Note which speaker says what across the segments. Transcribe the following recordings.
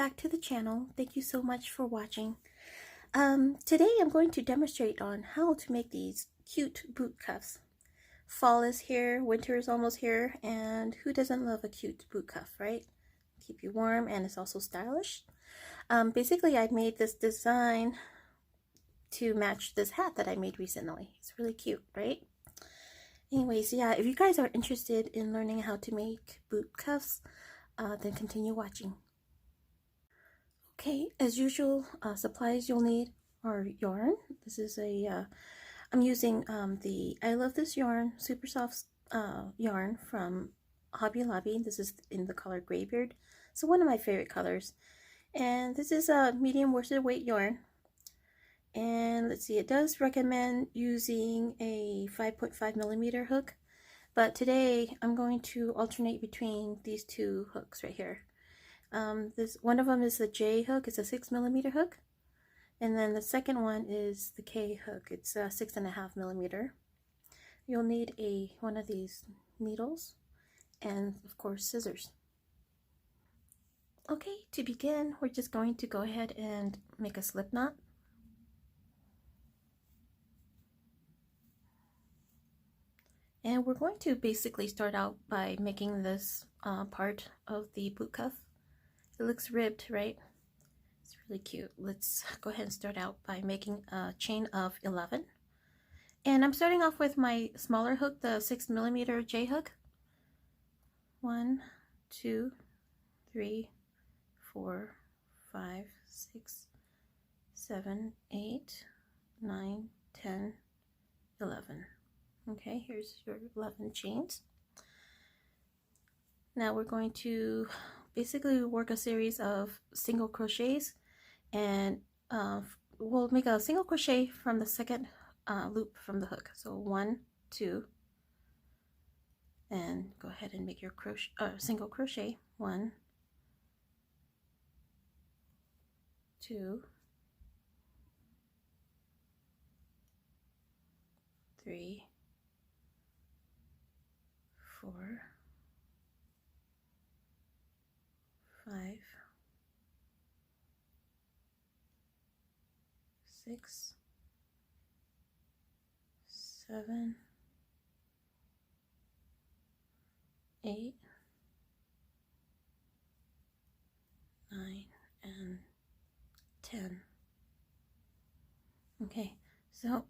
Speaker 1: back to the channel. Thank you so much for watching. Today I'm going to demonstrate on how to make these cute boot cuffs. Fall is here, winter is almost here, and who doesn't love a cute boot cuff, right? Keep you warm, and it's also stylish. Basically I made this design to match this hat that I made recently. It's really cute, right? Anyways, yeah, if you guys are interested in learning how to make boot cuffs, then continue watching. Okay, as usual, supplies you'll need are yarn. This is I'm using the I Love This Yarn Super Soft yarn from Hobby Lobby. This is in the color Graybeard. So one of my favorite colors. And this is a medium worsted weight yarn. And let's see, it does recommend using a 5.5 millimeter hook. But today I'm going to alternate between these two hooks right here. This one of them is the J hook. It's a 6 millimeter hook, and then the second one is the K hook. It's a 6.5 millimeter. You'll need one of these needles, and of course scissors. Okay, to begin, we're just going to go ahead and make a slip knot. And we're going to basically start out by making this part of the boot cuff. It looks ribbed, right? It's really cute. Let's go ahead and start out by making a chain of 11. And I'm starting off with my smaller hook, the 6 millimeter J hook. 1, 2, 3, 4, 5, 6, 7, 8, 9, 10, 11. Okay, here's your 11 chains. Now we're going to basically work a series of single crochets, and we'll make a single crochet from the second loop from the hook. So 1, 2, and go ahead and make your single crochet. 1, 2, 3, 4, 5, 6, 7, 8, 9, and 10. Okay, so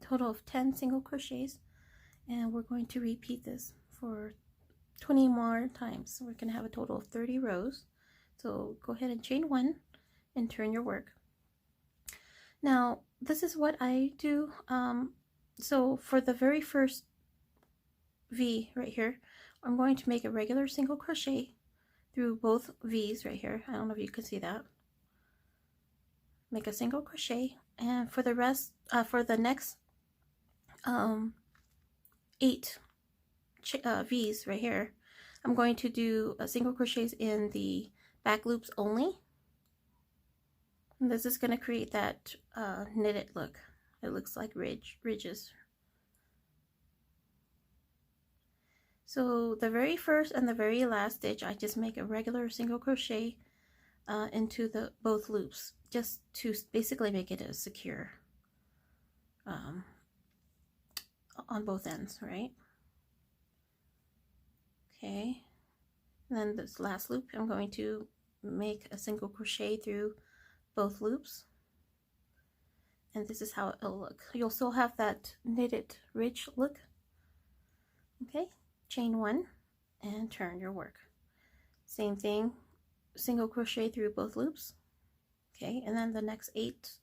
Speaker 1: total of 10 single crochets, and we're going to repeat this for 20 more times. So we're going to have a total of 30 rows. So go ahead and chain 1 and turn your work. Now this is what I do. So for the very first V right here, I'm going to make a regular single crochet through both V's right here. I don't know if you can see that. Make a single crochet, and for the rest, for the next 8 V's right here, I'm going to do single crochets in the back loops only. And this is going to create that knitted look. It looks like ridges. So the very first and the very last stitch, I just make a regular single crochet into both loops, just to basically make it as secure on both ends, right? Okay, and then this last loop, I'm going to make a single crochet through both loops, and this is how it'll look. You'll still have that knitted ridge look. Okay, chain 1 and turn your work. Same thing, single crochet through both loops. Okay, and then the next 8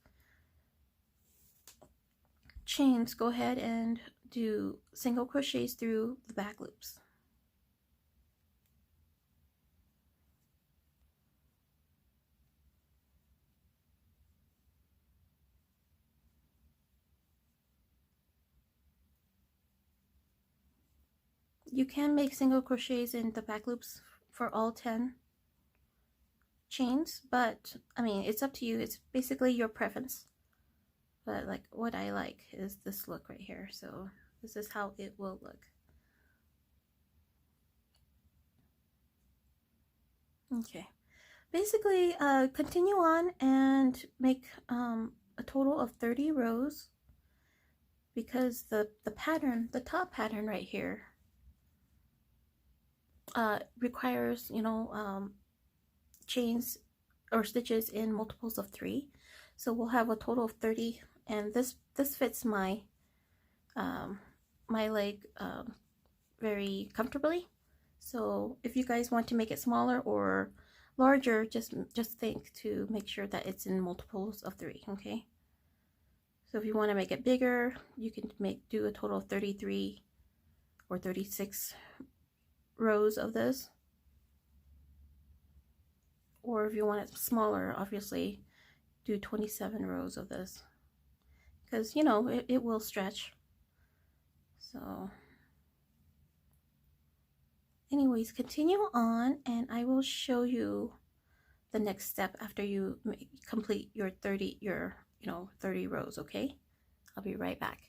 Speaker 1: chains, go ahead and do single crochets through the back loops. You can make single crochets in the back loops for all 10 chains, but I mean, it's up to you. It's basically your preference. But like what I like is this look right here. So this is how it will look. Okay, basically continue on and make a total of 30 rows, because the pattern, the top pattern right here, requires, you know, chains or stitches in multiples of 3. So we'll have a total of 30, and this fits my my leg very comfortably. So if you guys want to make it smaller or larger, just think to make sure that it's in multiples of 3. Okay, so if you want to make it bigger, you can do a total of 33 or 36 rows of this. Or if you want it smaller, obviously do 27 rows of this, because you know it will stretch. So anyways, continue on and I will show you the next step after you complete your 30 rows. Okay, I'll be right back.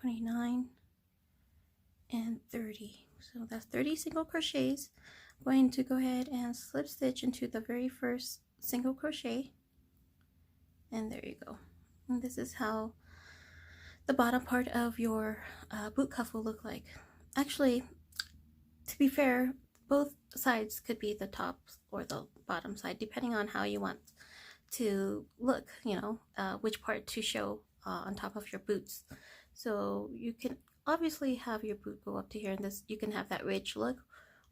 Speaker 1: $29 and 30, so that's 30 single crochets. I'm going to go ahead and slip stitch into the very first single crochet, and there you go. And this is how the bottom part of your boot cuff will look like. Actually, to be fair, both sides could be the top or the bottom side, depending on how you want to look, you know, which part to show on top of your boots. So you can obviously have your boot go up to here, and this, you can have that ridge look,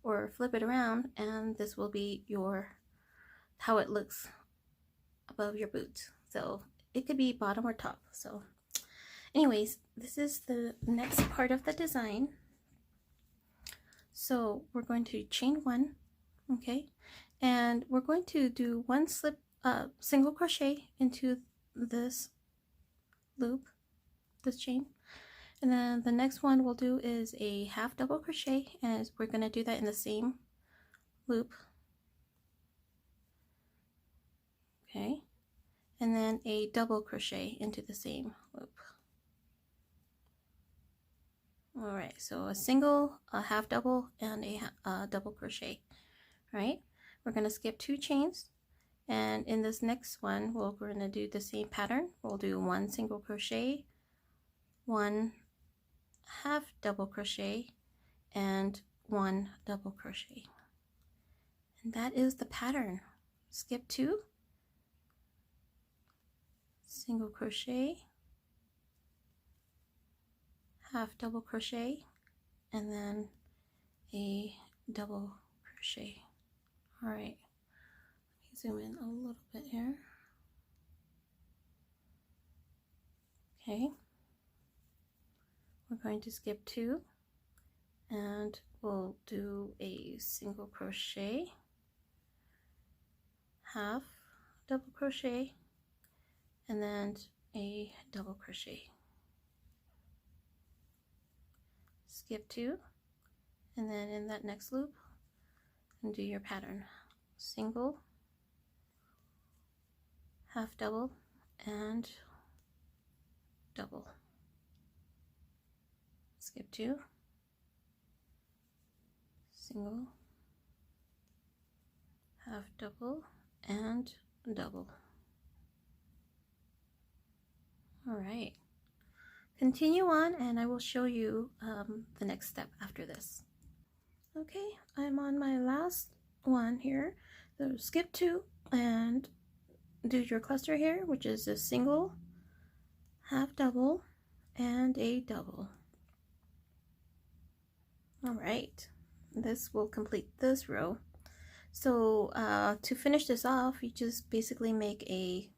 Speaker 1: or flip it around and this will be your how it looks above your boot. So it could be bottom or top. So anyways, this is the next part of the design. So we're going to chain 1, okay, and we're going to do 1 slip single crochet into this loop, this chain, and then the next one we'll do is a half double crochet, and we're going to do that in the same loop, okay, and then a double crochet into the same loop. All right, so a single, a half double, and a double crochet. Right, we're going to skip 2 chains, and in this next one we're going to do the same pattern. We'll do 1 single crochet, 1 half double crochet, and 1 double crochet, and that is the pattern. Skip 2, single crochet, half double crochet, and then a double crochet. All right, let me zoom in a little bit here. Okay, we're going to skip 2 and we'll do a single crochet, half double crochet, and then a double crochet. Skip 2, and then in that next loop and do your pattern: single, half double, and double. Skip 2, single, half double, and double. All right, continue on and I will show you the next step after this. Okay, I'm on my last one here. So skip 2 and do your cluster here, which is a single, half double, and a double. All right, this will complete this row. So to finish this off, you just basically make a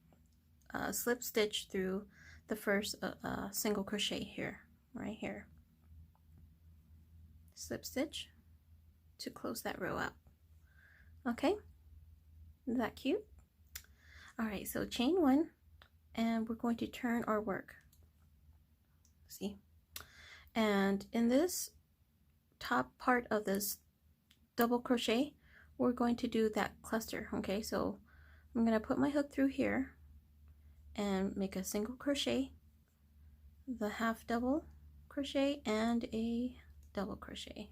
Speaker 1: slip stitch through the first single crochet here, right here. Slip stitch to close that row out. Okay, is that cute? All right, so chain 1, and we're going to turn our work. See, And in this top part of this double crochet, we're going to do that cluster. Okay, so I'm going to put my hook through here and make a single crochet, the half double crochet, and a double crochet,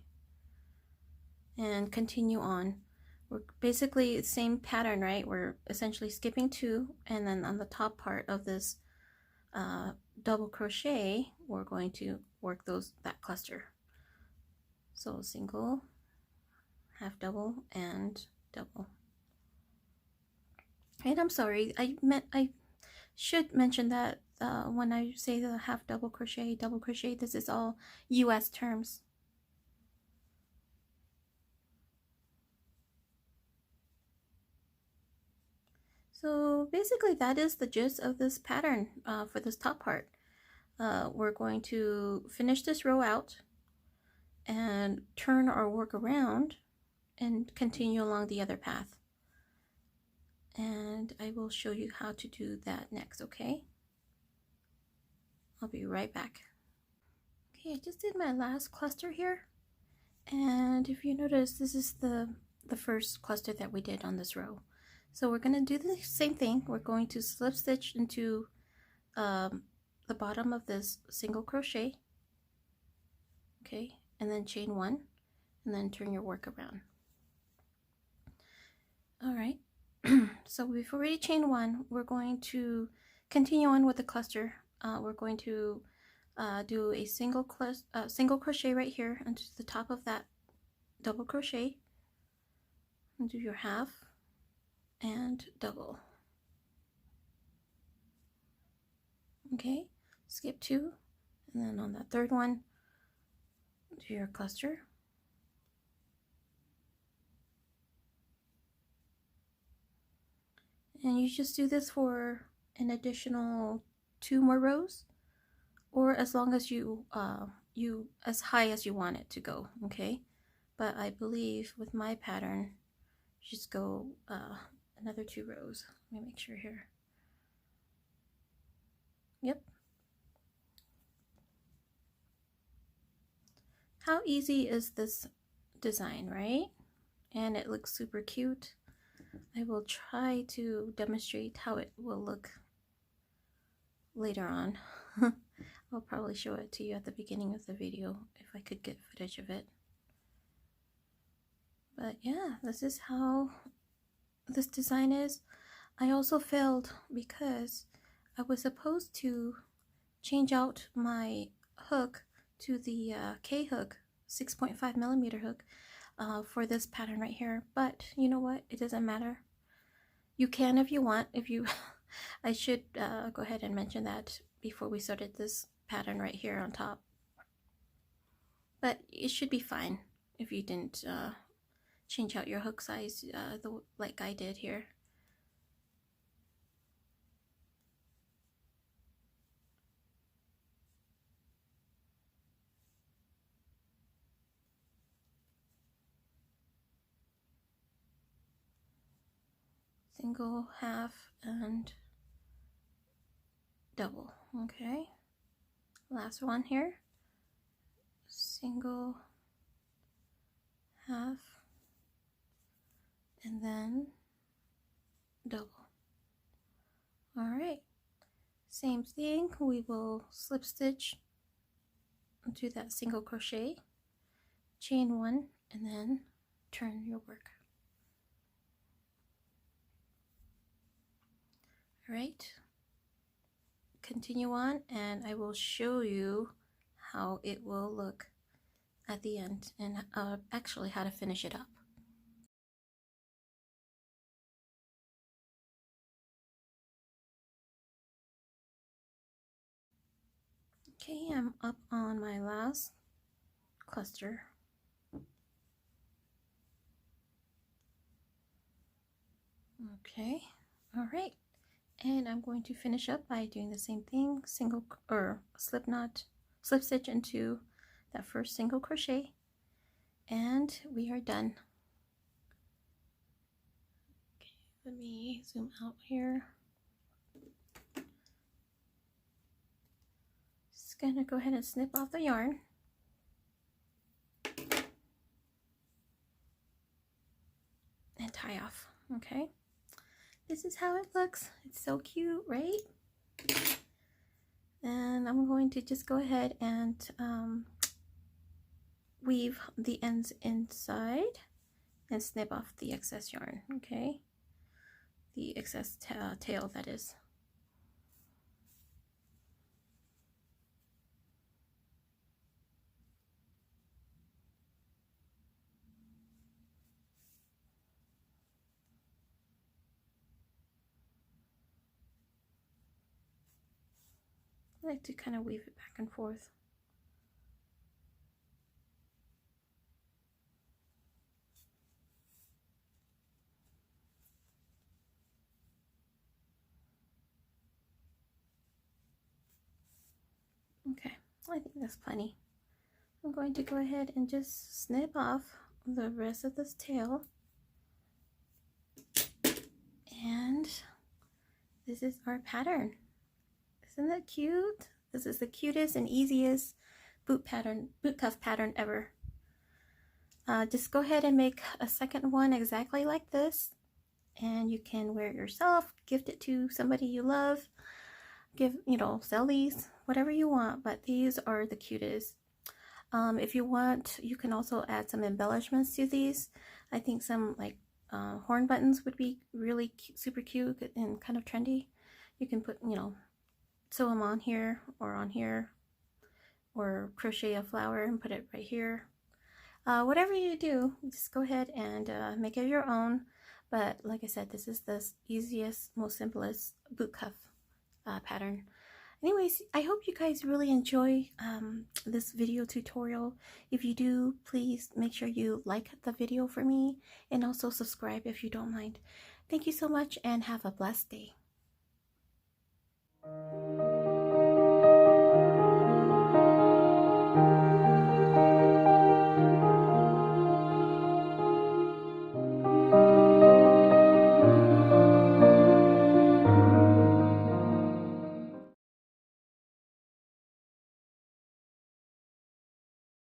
Speaker 1: and continue on. We're basically the same pattern, right? We're essentially skipping 2, and then on the top part of this double crochet, we're going to work that cluster. So single, half double, and double. And I'm sorry, I should mention that when I say the half double crochet, this is all US terms. So basically that is the gist of this pattern for this top part. We're going to finish this row out and turn our work around and continue along the other path. And I will show you how to do that next, okay? I'll be right back. Okay, I just did my last cluster here. And if you notice, this is the first cluster that we did on this row. So we're going to do the same thing. We're going to slip stitch into the bottom of this single crochet, okay, and then chain 1, and then turn your work around. All right, so we've already chained 1. We're going to continue on with the cluster. We're going to do a single crochet right here into the top of that double crochet, and do your half and double. Okay, skip 2, and then on that third one, do your cluster. And you just do this for an additional 2 more rows, or as long as you as high as you want it to go, okay? But I believe with my pattern, just go another 2 rows. Let me make sure here. Yep. How easy is this design, right? And it looks super cute. I will try to demonstrate how it will look later on. I'll probably show it to you at the beginning of the video if I could get footage of it. But yeah, this is how this design is. I also failed because I was supposed to change out my hook to the K hook, 6.5 millimeter hook for this pattern right here. But you know what? It doesn't matter. You can if you want. If you, I should go ahead and mention that before we started this pattern right here on top. But it should be fine if you didn't change out your hook size like I did here. Single, half, and double. Okay, last one here. Single, half, and then double. All right, same thing. We will slip stitch into that single crochet, chain 1, and then turn your work. All right, continue on, and I will show you how it will look at the end, and actually how to finish it up. Okay, I'm up on my last cluster. Okay, all right, and I'm going to finish up by doing the same thing, single or slip stitch into that first single crochet, and we are done. Okay, let me zoom out here. Just gonna go ahead and snip off the yarn. tie off. Okay, this is how it looks. It's so cute, right? And I'm going to just go ahead and weave the ends inside and snip off the excess yarn. Okay, the excess tail, that is. I like to kind of weave it back and forth. Okay, I think that's plenty. I'm going to go ahead and just snip off the rest of this tail. And this is our pattern. Isn't that cute? This is the cutest and easiest boot cuff pattern ever. Just go ahead and make a second one exactly like this, and you can wear it yourself, gift it to somebody you love, sell these, whatever you want, but these are the cutest. If you want, you can also add some embellishments to these. I think some like horn buttons would be really super cute and kind of trendy. You can put, sew them on here, or crochet a flower and put it right here. Whatever you do, just go ahead and make it your own. But like I said, this is the easiest, most simplest boot cuff pattern. Anyways, I hope you guys really enjoy this video tutorial. If you do, please make sure you like the video for me, and also subscribe if you don't mind. Thank you so much, and have a blessed day.